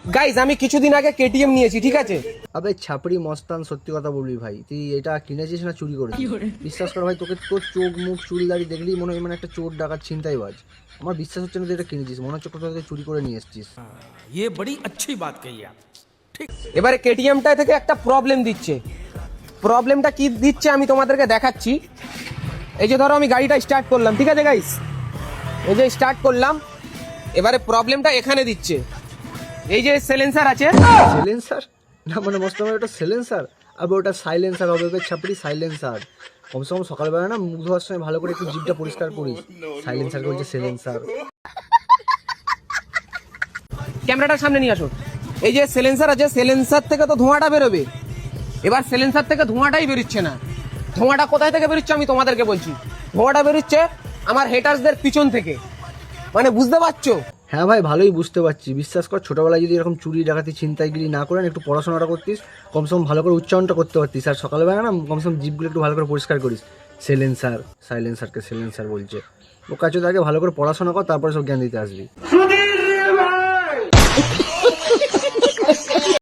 Guys আমি কিছুদিন আগে কেটিএম নিয়েছি, ঠিক আছে? আবে ছাপড়ি মস্তান, সত্যি কথা বলবি ভাই, তুই এটা কিনেছিস না চুরি করেছিস? বিশ্বাস কর ভাই, তোকে তোর চোখ মুখ চুল দাড়ি দেখলেই মনে হয় মানে একটা চোর ডাকাত ছিনতাইবাজ। আমার বিশ্বাস হচ্ছে না তুই এটা কিনেছিস, মনে হচ্ছে কোথাও থেকে চুরি করে নিয়ে এসেছিস। ये बड़ी अच्छी बात कही आप। এবারে কেটিএমটা থেকে একটা প্রবলেম দিচ্ছে। প্রবলেমটা কি দিচ্ছে আমি তোমাদেরকে দেখাচ্ছি। এই যে ধরো আমি গাড়িটা স্টার্ট করলাম, ঠিক আছে গাইস? এই যে স্টার্ট করলাম, এবারে প্রবলেমটা এখানে দিচ্ছে। এই যে সাইলেন্সার আছে, সাইলেন্সার না মানে মস্তান ভাই, ওটা সাইলেন্সার? আবে ওটা সাইলেন্সার হবে বে ছাপড়ি, সাইলেন্সার। কমসে কম সকালবেলা না মুখ ধোয়ার সময় ভালো করে একটু জিভটা পরিষ্কার করিস। সাইলেন্সার বলছে সাইলেন্সার। ক্যামেরাটার সামনে নিয়ে আসো। এই যে সাইলেন্সার আছে, সাইলেন্সার থেকে তো ধোঁয়াটা বেরোবে। এবার সাইলেন্সার থেকে ধোঁয়াটাই বেরোচ্ছে না। ধোঁয়াটা কোথায় থেকে বেরোচ্ছে আমি তোমাদেরকে বলছি। ধোঁয়াটা বেরোচ্ছে আমার হেটার্সদের পিছন থেকে। মানে বুঝতে পারছো? হ্যাঁ ভাই, ভালোই বুঝতে পারছি। বিশ্বাস কর, ছোটবেলায় যদি এরকম চুরি ডাকাতি ছিনতাইগিরি না করে একটু পড়াশোনাটা করতিস, কমসে কম ভালো করে উচ্চারণটা করতে পারতিস, আর সকালবেলা না কমসে কম জিভগুলো একটু ভালো করে পরিষ্কার করিস। সাইলেন্সার, সাইলেন্সারকে সাইলেন্সার বলছে। ও কাছে আগে ভালো করে পড়াশোনা কর, তারপরে সব জ্ঞান দিতে আসবি।